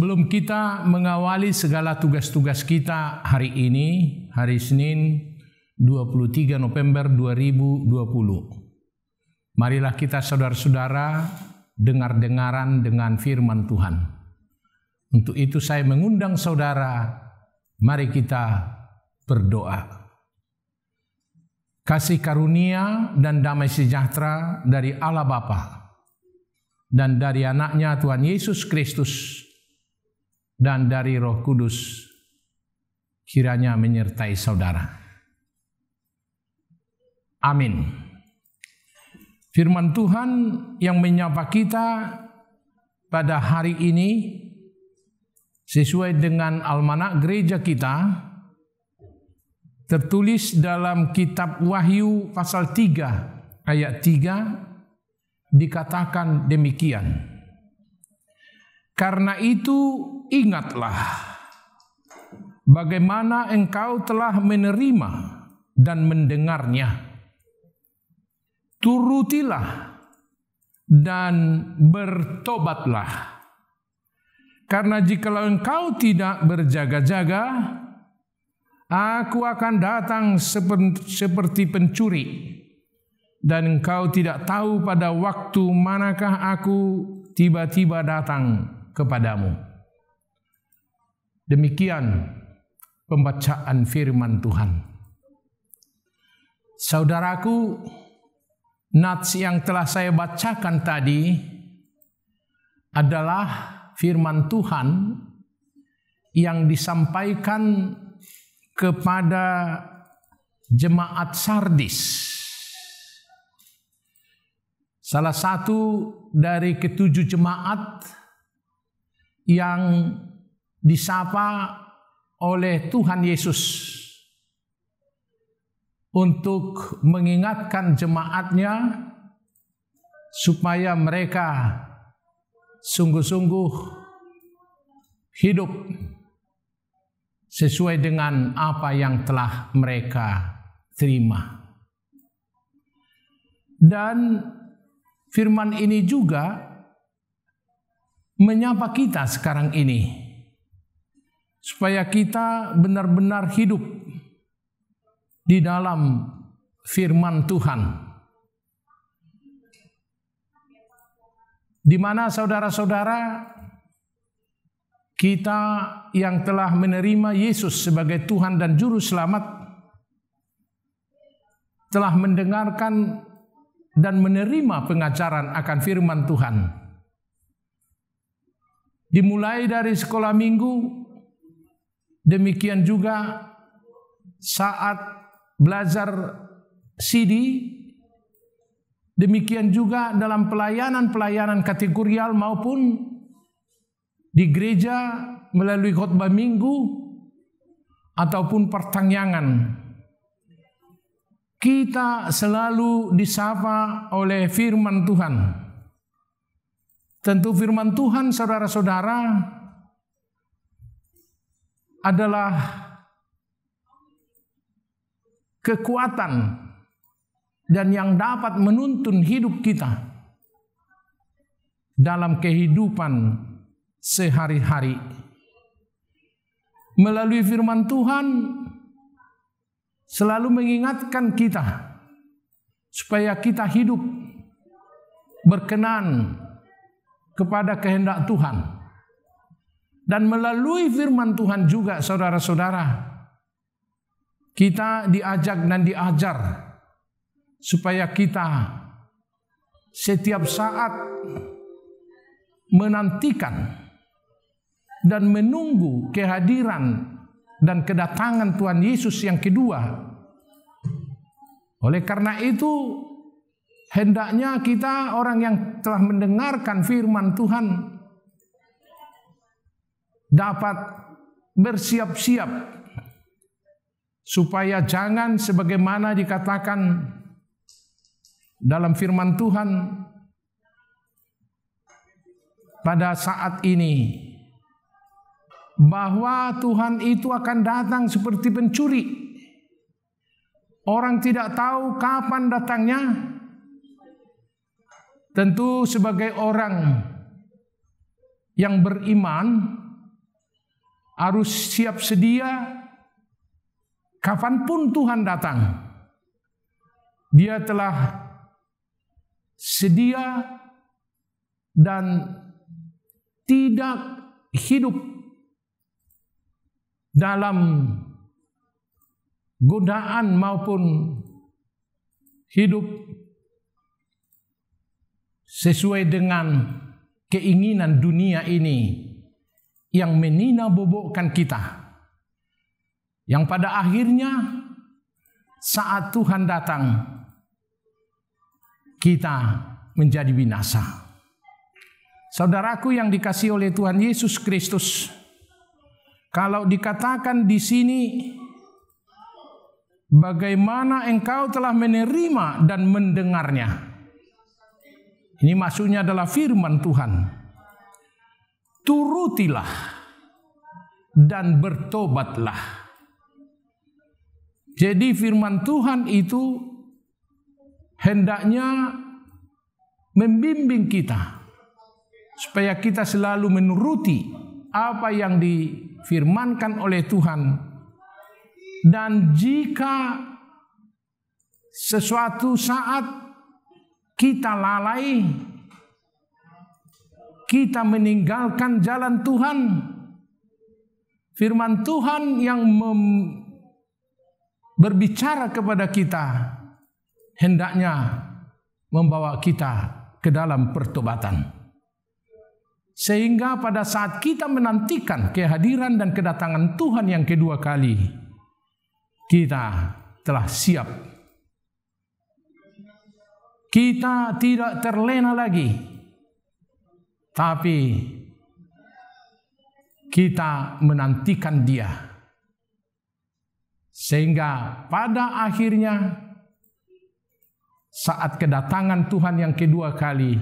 Sebelum kita mengawali segala tugas-tugas kita hari ini, hari Senin 23 November 2020. Marilah kita saudara-saudara dengar-dengaran dengan firman Tuhan. Untuk itu saya mengundang saudara, mari kita berdoa. Kasih karunia dan damai sejahtera dari Allah Bapa dan dari anaknya Tuhan Yesus Kristus dan dari Roh Kudus kiranya menyertai saudara. Amin. Firman Tuhan yang menyapa kita pada hari ini sesuai dengan almanak gereja kita tertulis dalam kitab Wahyu pasal 3 ayat 3 dikatakan demikian. Karena itu ingatlah bagaimana engkau telah menerima dan mendengarnya. Turutilah dan bertobatlah. Karena jikalau engkau tidak berjaga-jaga, aku akan datang seperti pencuri, dan engkau tidak tahu pada waktu manakah aku tiba-tiba datang kepadamu. Demikian pembacaan firman Tuhan. Saudaraku, nats yang telah saya bacakan tadi adalah firman Tuhan yang disampaikan kepada jemaat Sardis. Salah satu dari ketujuh jemaat yang disapa oleh Tuhan Yesus untuk mengingatkan jemaatnya supaya mereka sungguh-sungguh hidup sesuai dengan apa yang telah mereka terima. Dan firman ini juga menyapa kita sekarang ini, supaya kita benar-benar hidup di dalam firman Tuhan. Di mana saudara-saudara kita yang telah menerima Yesus sebagai Tuhan dan Juru Selamat telah mendengarkan dan menerima pengajaran akan firman Tuhan. Dimulai dari sekolah minggu, demikian juga saat belajar CD, demikian juga dalam pelayanan-pelayanan kategorial maupun di gereja melalui khotbah minggu ataupun pertanyaan. Kita selalu disapa oleh firman Tuhan. Tentu firman Tuhan, saudara-saudara, adalah kekuatan dan yang dapat menuntun hidup kita dalam kehidupan sehari-hari. Melalui firman Tuhan selalu mengingatkan kita supaya kita hidup berkenan kepada kehendak Tuhan. Dan melalui firman Tuhan juga saudara-saudara, kita diajak dan diajar supaya kita setiap saat menantikan dan menunggu kehadiran dan kedatangan Tuhan Yesus yang kedua. Oleh karena itu, hendaknya kita orang yang telah mendengarkan firman Tuhan dapat bersiap-siap supaya jangan sebagaimana dikatakan dalam firman Tuhan pada saat ini, bahwa Tuhan itu akan datang seperti pencuri. Orang tidak tahu kapan datangnya. Tentu sebagai orang yang beriman, harus siap sedia kapanpun Tuhan datang. Dia telah sedia dan tidak hidup dalam godaan maupun hidup sesuai dengan keinginan dunia ini yang menina-bobokkan kita. Yang pada akhirnya saat Tuhan datang, kita menjadi binasa. Saudaraku yang dikasihi oleh Tuhan Yesus Kristus, kalau dikatakan di sini, bagaimana engkau telah menerima dan mendengarnya. Ini maksudnya adalah firman Tuhan. Turutilah dan bertobatlah. Jadi firman Tuhan itu hendaknya membimbing kita supaya kita selalu menuruti apa yang difirmankan oleh Tuhan. Dan jika sesuatu saat kita lalai, kita meninggalkan jalan Tuhan, firman Tuhan yang berbicara kepada kita hendaknya membawa kita ke dalam pertobatan. Sehingga pada saat kita menantikan kehadiran dan kedatangan Tuhan yang kedua kali, kita telah siap. Kita tidak terlena lagi, tapi kita menantikan Dia. Sehingga pada akhirnya saat kedatangan Tuhan yang kedua kali,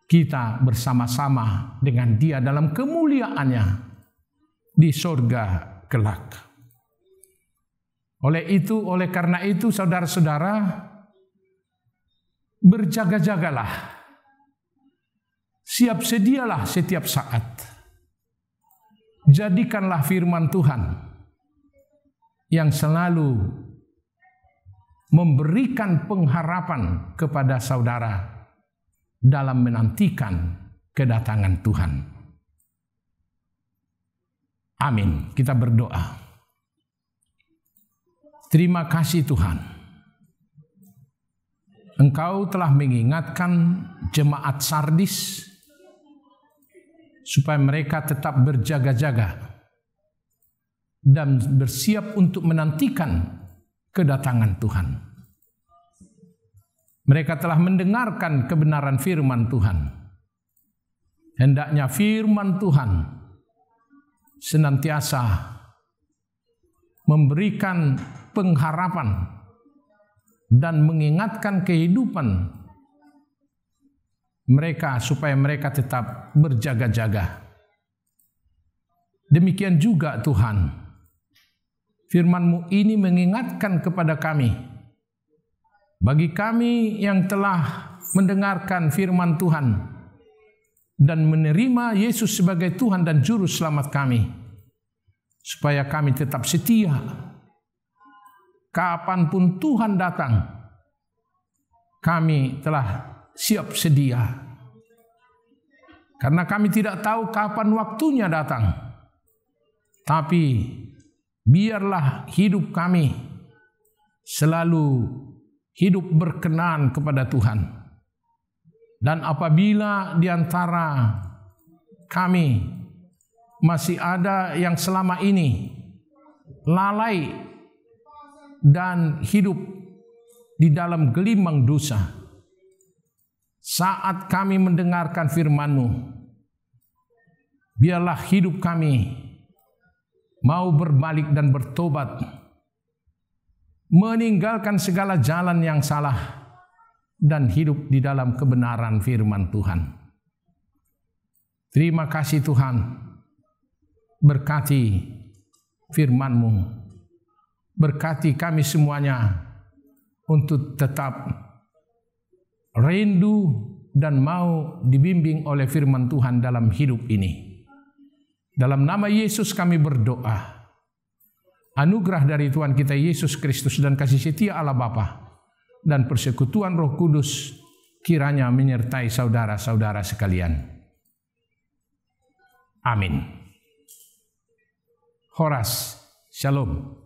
kita bersama-sama dengan Dia dalam kemuliaannya di surga kelak. Oleh karena itu saudara-saudara, berjaga-jagalah, siap sedialah setiap saat. Jadikanlah firman Tuhan yang selalu memberikan pengharapan kepada saudara dalam menantikan kedatangan Tuhan. Amin. Kita berdoa. Terima kasih Tuhan. Engkau telah mengingatkan jemaat Sardis supaya mereka tetap berjaga-jaga dan bersiap untuk menantikan kedatangan Tuhan. Mereka telah mendengarkan kebenaran firman Tuhan. Hendaknya firman Tuhan senantiasa memberikan pengharapan dan mengingatkan kehidupan mereka supaya mereka tetap berjaga-jaga. Demikian juga Tuhan, firman-Mu ini mengingatkan kepada kami, bagi kami yang telah mendengarkan firman Tuhan dan menerima Yesus sebagai Tuhan dan Juru Selamat kami, supaya kami tetap setia. Kapanpun Tuhan datang, kami telah siap sedia. Karena kami tidak tahu kapan waktunya datang, tapi biarlah hidup kami selalu hidup berkenan kepada Tuhan. Dan apabila di antara kami masih ada yang selama ini lalai dan hidup di dalam gelimang dosa, saat kami mendengarkan firman-Mu, biarlah hidup kami mau berbalik dan bertobat, meninggalkan segala jalan yang salah dan hidup di dalam kebenaran firman Tuhan. Terima kasih Tuhan, berkati firman-Mu, berkati kami semuanya untuk tetap rindu dan mau dibimbing oleh firman Tuhan dalam hidup ini. Dalam nama Yesus kami berdoa. Anugerah dari Tuhan kita Yesus Kristus dan kasih setia Allah Bapa dan persekutuan Roh Kudus kiranya menyertai saudara-saudara sekalian. Amin. Horas, Shalom.